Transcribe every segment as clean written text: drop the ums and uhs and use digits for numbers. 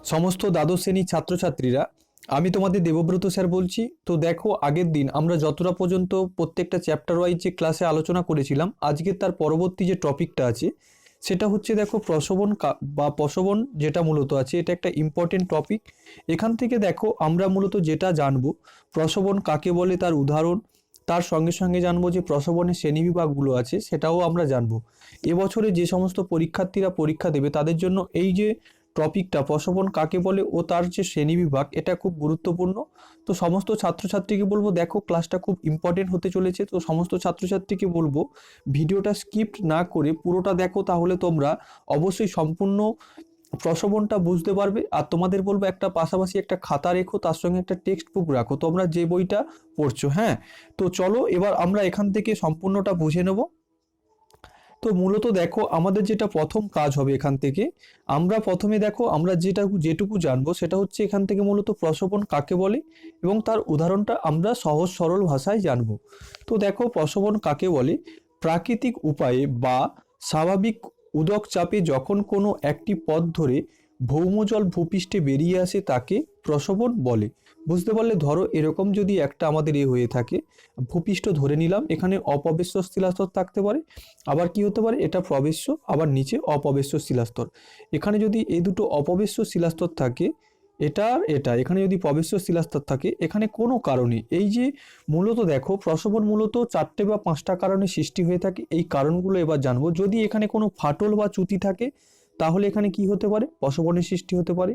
সমস্ত দ্বাদশ শ্রেণীর ছাত্রছাত্রীরা, আমি তোমাদের দেবব্রত স্যার বলছি। তো দেখো, আগের দিন আমরা যতটা পর্যন্ত প্রত্যেকটা চ্যাপ্টার ওয়াইজ যে ক্লাসে আলোচনা করেছিলাম, আজকে তার পরবর্তী যে টপিকটা আছে সেটা হচ্ছে দেখো প্রসবন বা প্রসবন, যেটা মূলত আছে এটা একটা ইম্পর্টেন্ট টপিক। এখান থেকে দেখো আমরা মূলত যেটা জানবো, প্রসবন কাকে বলে তার উদাহরণ, তার সঙ্গে সঙ্গে জানবো যে প্রসবনের শ্রেণীবিভাগগুলো আছে সেটাও আমরা জানবো। এবছরে যে সমস্ত পরীক্ষার্থীরা পরীক্ষা দেবে তাদের জন্য এই যে টপিকটা প্রসবন কাকে বলে ও তার যে শ্রেণীবিভাগ, এটা খুব গুরুত্বপূর্ণ। তো সমস্ত ছাত্রছাত্রীকে বলবো, দেখো ক্লাসটা খুব ইম্পর্টেন্ট হতে চলেছে। তো সমস্ত ছাত্রছাত্রীকে বলবো ভিডিওটা স্কিপ না করে পুরোটা দেখো, তাহলে তোমরা অবশ্যই সম্পূর্ণ প্রসবনটা বুঝতে পারবে। আর তোমাদের বলবো একটা পাশাপাশি একটা খাতা রেখো, তার সঙ্গে একটা টেক্সট বুক রাখো তোমরা যে বইটা পড়ছো। হ্যাঁ, তো চলো এবার আমরা এখান থেকে সম্পূর্ণটা বুঝে নেব। তো মূলত দেখো আমাদের যেটা প্রথম কাজ হবে, এখান থেকে আমরা প্রথমে দেখো আমরা যেটুকু জানবো সেটা হচ্ছে এখান থেকে মূলত প্রসবন কাকে বলে এবং তার উদাহরণটা আমরা সহজ সরল ভাষায় জানবো। তো দেখো প্রসবন কাকে বলে, প্রাকৃতিক উপায়ে বা স্বাভাবিক উদক চাপে যখন কোনো একটি পথ ধরে ভৌমজল ভূপৃষ্ঠে বেরিয়ে আসে তাকে প্রসবন বলে। বুঝতে পারলে, ধরো এরকম যদি একটা আমাদের হয়ে থাকে, ভূপৃষ্ঠ ধরে নিলাম, এখানে অপবেশ্য শিলাস্তর থাকতে পারে, আবার কি হতে পারে এটা প্রবেশ্য, আবার নিচে অপবেশ্য শিলাস্তর। এখানে যদি এই দুটো অপবেশ্য শিলাস্তর থাকে, এটা আর এটা, এখানে যদি প্রবেশ্য শিলাস্তর থাকে, এখানে কোনো কারণে এই যে মূলত দেখো প্রসবন মূলত 4টে বা 5টা কারণে সৃষ্টি হয়ে থাকে। এই কারণগুলো এবার জানবো। যদি এখানে কোনো ফাটল বা চ্যুতি থাকে তাহলে এখানে কি হতে পারে, প্রসবনের সৃষ্টি হতে পারে।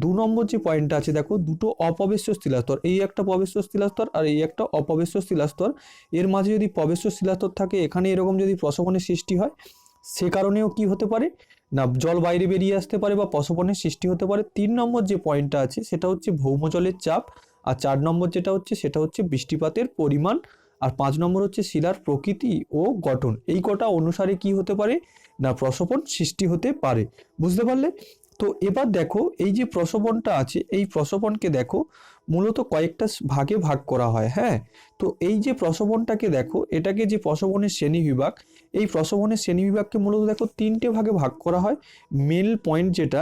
2 নম্বর যে পয়েন্টটা আছে দেখো, দুটো অপবেশ্য শিলাস্তর, এই একটা প্রবেশ্য শিলাস্তর আর এই একটা অপবেশ্য শিলাস্তর, এর মাঝে যদি প্রবেশ্য শিলাস্তর থাকে, এখানে এরকম যদি প্রসবনের সৃষ্টি হয়, সে কারণেও কি হতে পারে না, জল বাইরে বেরিয়ে আসতে পারে বা প্রসবনের সৃষ্টি হতে পারে। 3 নম্বর যে পয়েন্টটা আছে সেটা হচ্ছে ভৌমজলের চাপ, আর 4 নম্বর যেটা হচ্ছে সেটা হচ্ছে বৃষ্টিপাতের পরিমাণ, আর 5 নম্বর হচ্ছে শিলার প্রকৃতি ও গঠন। এই কটা অনুসারে কি হতে পারে না, প্রসবন সৃষ্টি হতে পারে। বুঝতে পারলে? তো এবার দেখো এই যে প্রসবনটা আছে, এই প্রসবনকে দেখো মূলত কয়েকটা ভাগে ভাগ করা হয়। হ্যাঁ, তো এই যে প্রসবনটাকে দেখো, এটাকে যে প্রসবনের শ্রেণীবিভাগ, এই প্রসবনের শ্রেণীবিভাগকে মূলত দেখো 3টে ভাগে ভাগ করা হয়। মেন পয়েন্ট যেটা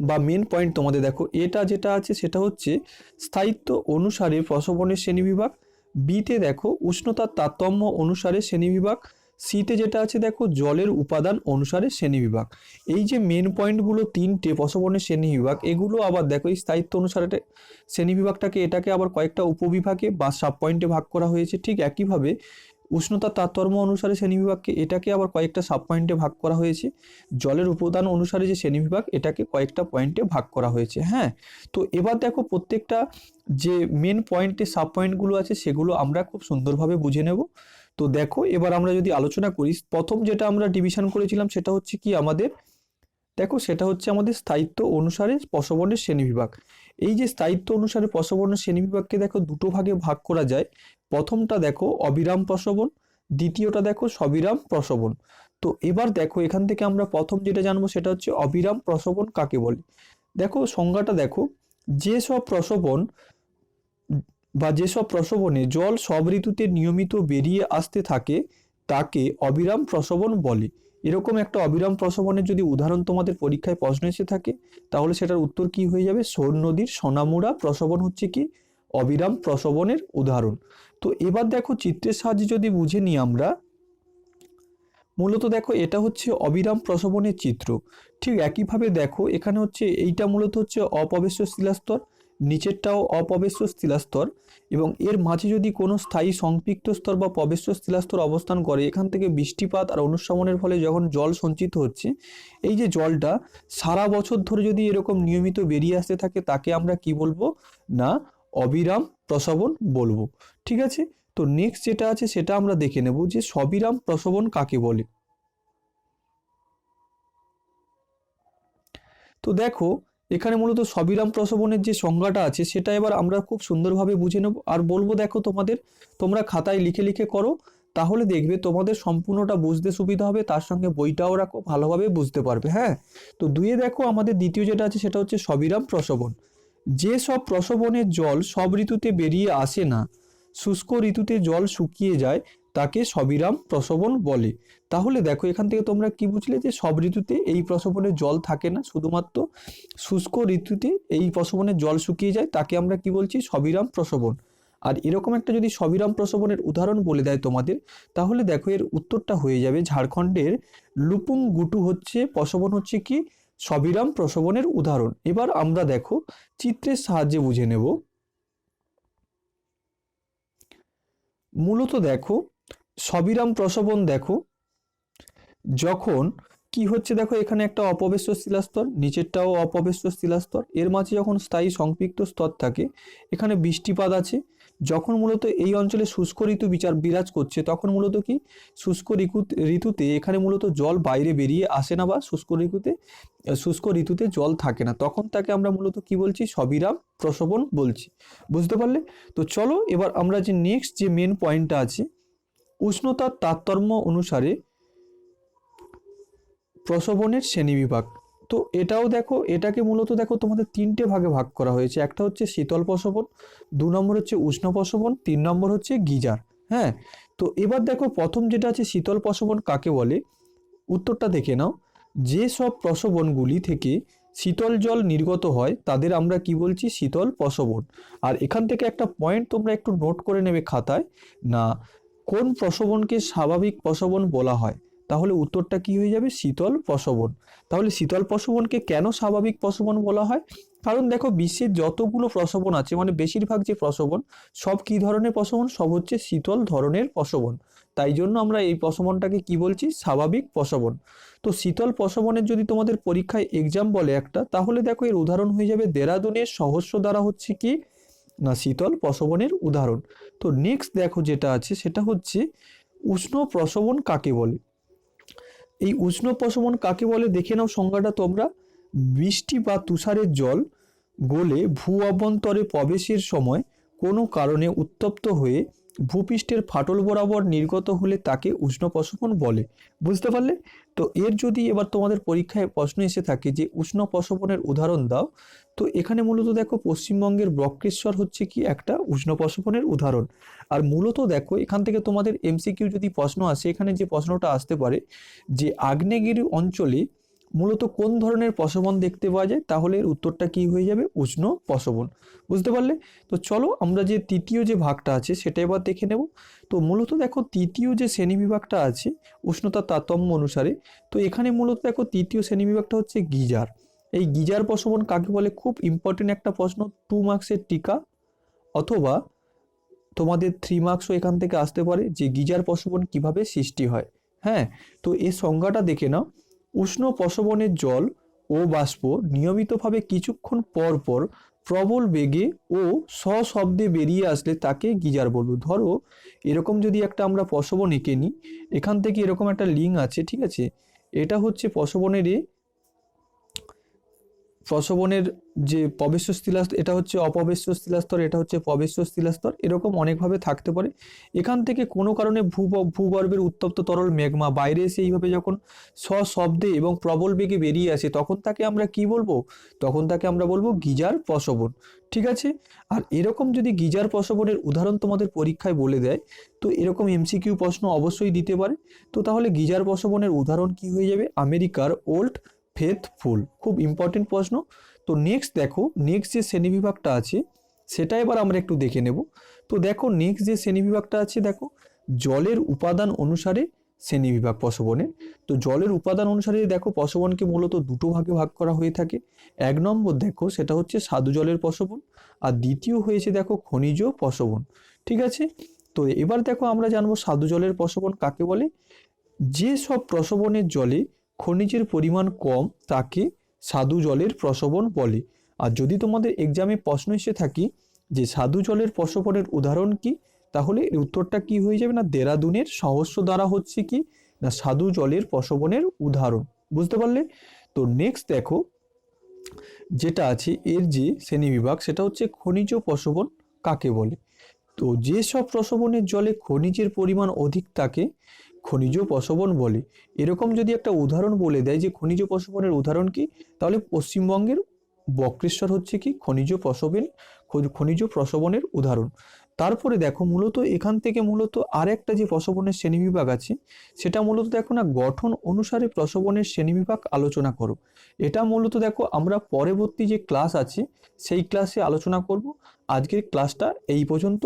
বা মেন পয়েন্ট তোমাদের দেখো, এটা যেটা আছে সেটা হচ্ছে স্থায়িত্ব অনুসারে প্রসবনের শ্রেণীবিভাগ, বিতে দেখো উষ্ণতার তারতম্য অনুসারে শ্রেণীবিভাগ, সিতে যেটা আছে দেখো জলের উপাদান অনুসারে শ্রেণীবিভাগ। এই যে মেন পয়েন্টগুলো 3টে প্রসবনের শ্রেণীবিভাগ, এগুলো আবার দেখো এই স্থায়িত্ব অনুসারে শ্রেণীবিভাগটাকে এটাকে আবার কয়েকটা উপবিভাগে বা সাব পয়েন্টে ভাগ করা হয়েছে। ঠিক একইভাবে উষ্ণতার তারতম্য অনুসারে শ্রেণীবিভাগকে এটাকে আবার কয়েকটা সাব পয়েন্টে ভাগ করা হয়েছে। জলের উপাদান অনুসারে যে শ্রেণীবিভাগ, এটাকে কয়েকটা পয়েন্টে ভাগ করা হয়েছে। হ্যাঁ, তো এবার দেখো প্রত্যেকটা যে মেন পয়েন্টে সাব পয়েন্টগুলো আছে সেগুলো আমরা খুব সুন্দরভাবে বুঝে নেব। তো দেখো এবার আমরা যদি আলোচনা করি, প্রথম যেটা আমরা ডিভিশন করেছিলাম সেটা হচ্ছে কি আমাদের, দেখো সেটা হচ্ছে আমাদের স্থায়িত্ব অনুসারে প্রসবনের শ্রেণীবিভাগ। এই যে স্থায়িত্ব অনুসারে প্রসবনের শ্রেণীবিভাগকে দেখো দুটো ভাগে ভাগ করা যায়। প্রথমটা দেখো অবিরাম প্রসবন, দ্বিতীয়টা দেখো সবিরাম প্রসবন। তো এবার দেখো এখান থেকে আমরা প্রথম যেটা জানবো সেটা হচ্ছে অবিরাম প্রসবন কাকে বলে। দেখো সংজ্ঞাটা দেখো, যেসব প্রসবন বা যেসব প্রসবনে জল সব ঋতুতে নিয়মিত বেরিয়ে আসতে থাকে তাকে অবিরাম প্রসবন বলে। এরকম একটা অবিরাম প্রসবনের যদি উদাহরণ তোমাদের পরীক্ষায় প্রশ্ন এসে থাকে, তাহলে সেটার উত্তর কি হয়ে যাবে, সোন নদীর সোনামুড়া প্রসবন হচ্ছে কি অবিরাম প্রসবনের উদাহরণ। তো এবার দেখো চিত্রের সাহায্যে যদি বুঝে নিই আমরা, মূলত দেখো এটা হচ্ছে অবিরাম প্রসবনের চিত্র। ঠিক একইভাবে দেখো এখানে হচ্ছে এইটা মূলত হচ্ছে অপবেশ্য শিলাস্তর, নিচেরটাও অপবেশ্য শিলাস্তর, এবং এর মাঝে যদি কোনো স্থায়ী সংপৃক্ত স্তর বা প্রবেশ্য শিলাস্তর অবস্থান করে, এখান থেকে বৃষ্টিপাত আর অনুশ্রবণের ফলে যখন জল সঞ্চিত হচ্ছে, এই যে জলটা সারা বছর ধরে যদি এরকম নিয়মিত বেরিয়ে আসতে থাকে তাকে আমরা কি বলবো না, অবিরাম প্রসবন বলবো। ঠিক আছে, তো নেক্সট যেটা আছে সেটা আমরা দেখে নেব যে সবিরাম প্রসবন কাকে বলে। তো দেখো এখানে মূলত সবিরাম প্রসবনের যে সংজ্ঞাটা আছে সেটা এবার আমরা খুব সুন্দরভাবে বুঝে নেব আর বলবো। দেখো তোমরা খাতায় লিখে লিখে করো, তাহলে দেখবে তোমাদের সম্পূর্ণটা বুঝতে সুবিধা হবে, তার সঙ্গে বইটাও রাখো, ভালোভাবে বুঝতে পারবে। হ্যাঁ, তো দুইয়ে দেখো আমাদের দ্বিতীয় যেটা আছে সেটা হচ্ছে সবিরাম প্রসবন। যে সব প্রসবনের জল সব ঋতুতে বেরিয়ে আসে না, শুষ্ক ঋতুতে জল শুকিয়ে যায়, তাকে সবিরাম প্রসবন বলে। তাহলে দেখো এখান থেকে তোমরা কি বুঝলে যে সব ঋতুতে এই প্রসবনের জল থাকে না, শুধুমাত্র শুষ্ক ঋতুতে এই প্রসবনের জল শুকিয়ে যায়, তাকে আমরা কি বলছি, সবিরাম প্রসবন। আর এরকম একটা যদি সবিরাম প্রসবনের উদাহরণ বলে দেয় তোমাদের, তাহলে দেখো এর উত্তরটা হয়ে যাবে ঝাড়খণ্ডের লুপুং গুটু হচ্ছে প্রসবন হচ্ছে কি সবিরাম প্রসবনের উদাহরণ। এবার আমরা দেখো চিত্রের সাহায্যে বুঝে নেব। মূলত দেখো সবিরাম প্রসবন দেখো যখন কি হচ্ছে, দেখো এখানে একটা অপবেশ্য শিলাস্তর, নিচেরটাও অপবেশ্য শিলাস্তর, এর মাঝে যখন স্থায়ী সংপৃক্ত স্তর থাকে, এখানে বৃষ্টিপাত আছে। যখন মূলত এই অঞ্চলে শুষ্ক ঋতু বিরাজ করছে, তখন মূলত কি শুষ্ক ঋতুতে এখানে মূলত জল বাইরে বেরিয়ে আসে না, বা শুষ্ক ঋতুতে জল থাকে না, তখন তাকে আমরা মূলত কি বলছি, সবিরাম প্রসবন বলছি। বুঝতে পারলে? তো চলো এবার আমরা যে নেক্সট যে মেন পয়েন্টটা আছে, উষ্ণতার তারতম্য অনুসারে প্রসবনের শ্রেণীবিভাগ। তো এটাও দেখো, এটাকে মূলত দেখো তোমাদের তিনটে ভাগে ভাগ করা হয়েছে। একটা হচ্ছে শীতল প্রসবন, 2 নম্বর হচ্ছে উষ্ণ প্রসবন, 3 নম্বর হচ্ছে গিজার। হ্যাঁ, তো এবার দেখো প্রথম যেটা আছে শীতল প্রসবন কাকে বলে, উত্তরটা দেখে নাও। যে সব প্রসবনগুলি থেকে শীতল জল নির্গত হয় তাদের আমরা কি বলছি, শীতল প্রসবন। আর এখান থেকে একটা পয়েন্ট তোমরা একটু নোট করে নেবে খাতায়, না কোন প্রসবনকে স্বাভাবিক প্রসবন বলা হয়, তাহলে উত্তরটা কি হয়ে যাবে, শীতল প্রসবন। তাহলে শীতল প্রসবনকে কেন স্বাভাবিক প্রসবন বলা হয়, কারণ দেখো বিশ্বের যতগুলো প্রসবন আছে, মানে বেশিরভাগ যে প্রসবন, সব কি ধরনের প্রসবন, সব হচ্ছে শীতল ধরনের প্রসবন। তাই জন্য আমরা এই প্রসবনটাকে কি বলছি, স্বাভাবিক প্রসবন। তো শীতল প্রসবনের যদি তোমাদের পরীক্ষায় এক্সাম বলে একটা, তাহলে দেখো এর উদাহরণ হয়ে যাবে দেরাদুনের সহস্র দ্বারা হচ্ছে কি না শীতল প্রসবনের উদাহরণ। তো নেক্সট দেখো যেটা আছে সেটা হচ্ছে উষ্ণ প্রসবন কাকে বলে। এই উষ্ণ প্রসবন কাকে বলে দেখে নাও সংজ্ঞাটা তোমরা। বৃষ্টি বা তুষারের জল গলে ভূ অভ্যন্তরে প্রবেশের সময় কোনো কারণে উত্তপ্ত হয়ে ভূপৃষ্ঠের ফাটল বরাবর নির্গত হলে তাকে উষ্ণ প্রসবন বলে। বুঝতে পারলে? তো এর যদি এবার তোমাদের পরীক্ষায় প্রশ্ন এসে থাকে যে উষ্ণ প্রসবনের উদাহরণ দাও, তো এখানে মূলত দেখো পশ্চিমবঙ্গের বক্রেশ্বর হচ্ছে কি একটা উষ্ণ প্রসবনের উদাহরণ। আর মূলত দেখো এখান থেকে তোমাদের এমসিকিউ যদি প্রশ্ন আসে, এখানে যে প্রশ্নটা আসতে পারে যে আগ্নেয়গিরি অঞ্চলে মূলত কোন ধরনের প্রসবন দেখতে পাওয়া যায়, তাহলে এর উত্তরটা কি হয়ে যাবে, উষ্ণ প্রসবন। বুঝতে পারলে? তো চলো আমরা যে তৃতীয় যে ভাগটা আছে সেটা এবার দেখে নেব। তো মূলত দেখো তৃতীয় যে শ্রেণীবিভাগটা আছে উষ্ণতার তারতম্য অনুসারে, তো এখানে মূলত দেখো তৃতীয় শ্রেণীবিভাগটা হচ্ছে গিজার। এই গিজার প্রসবন কাকে বলে, খুব ইম্পর্টেন্ট একটা প্রশ্ন, 2 মার্কসের টিকা, অথবা তোমাদের 3 মার্কসও এখান থেকে আসতে পারে যে গিজার প্রসবন কিভাবে সৃষ্টি হয়। হ্যাঁ, তো এই সংজ্ঞাটা দেখে নাও। উষ্ণ প্রসবনের জল ও বাষ্প নিয়মিতভাবে কিছুক্ষণ পর পর প্রবল বেগে ও সশব্দে বেরিয়ে আসলে তাকে গিজার বলবো। ধরো এরকম যদি একটা আমরা প্রসবন এঁকে নিই, এখান থেকে এরকম একটা লিঙ্ক আছে, ঠিক আছে, এটা হচ্ছে প্রসবনের যে প্রবেশ্য শিলাস্তর, এটা হচ্ছে অপবেশ্য শিলাস্তর, এটা হচ্ছে প্রবেশ্য শিলাস্তর, এরকম অনেকভাবে থাকতে পারে। এখান থেকে কোনো কারণে ভূগর্ভের উত্তপ্ত তরল ম্যাগমা বাইরে এসে এইভাবে যখন সশব্দে এবং প্রবল বেগে বেরিয়ে আসে, তখন তাকে আমরা কি বলবো, তখন তাকে আমরা বলবো গিজার প্রসবন। ঠিক আছে? আর এরকম যদি গিজার প্রসবনের উদাহরণ তোমাদের পরীক্ষায় বলে দেয়, তো এরকম এমসিকিউ প্রশ্ন অবশ্যই দিতে পারে। তো তাহলে গিজার প্রসবনের উদাহরণ কি হয়ে যাবে, আমেরিকার ওল্ড ফেথফুল। খুব ইম্পর্টেন্ট প্রশ্ন। তো নেক্সট দেখো, নেক্সট যে শ্রেণীবিভাগটা আছে সেটা এবার আমরা একটু দেখে নেব। তো দেখো নেক্সট যে শ্রেণীবিভাগটা আছে, দেখো জলের উপাদান অনুসারে শ্রেণীবিভাগ প্রসবনের। তো জলের উপাদান অনুসারে দেখো প্রসবনকে মূলত দুটো ভাগে ভাগ করা হয়ে থাকে। 1 নম্বর দেখো সেটা হচ্ছে স্বাদু জলের প্রসবন, আর দ্বিতীয় হয়েছে দেখো খনিজ প্রসবন। ঠিক আছে? তো এবার দেখো আমরা জানবো স্বাদু জলের প্রসবন কাকে বলে। যে সব প্রসবনের জলে খনিজের পরিমাণ কম তাকে স্বাদু জলের প্রসবন বলে। আর যদি তোমাদের এক্সামে প্রশ্ন এসে থাকি যে স্বাদু জলের প্রসবনের উদাহরণ কি, তাহলে এর উত্তরটা কি হয়ে যাবে, না দেরাদুনের সহস্র দ্বারা হচ্ছে কি না স্বাদু জলের প্রসবনের উদাহরণ। বুঝতে পারলে? তো নেক্সট দেখো যেটা আছে এর যে শ্রেণীবিভাগ সেটা হচ্ছে খনিজ প্রসবন কাকে বলে। তো যে সব প্রসবনের জলে খনিজের পরিমাণ অধিক তাকে খনিজ প্রসবন বলে। এরকম যদি একটা উদাহরণ বলে দেয় যে খনিজ প্রসবনের উদাহরণ কি, তাহলে পশ্চিমবঙ্গের বক্রেশ্বর হচ্ছে কি খনিজ প্রসবনের উদাহরণ। তারপরে দেখো মূলত এখান থেকে মূলত আর একটা যে প্রস্রবণের শ্রেণীবিভাগ আছে সেটা মূলত দেখো না, গঠন অনুসারে প্রস্রবণের শ্রেণীবিভাগ আলোচনা করো। এটা মূলত দেখো আমরা পরবর্তী যে ক্লাস আছে সেই ক্লাসে আলোচনা করব। আজকের ক্লাসটা এই পর্যন্ত।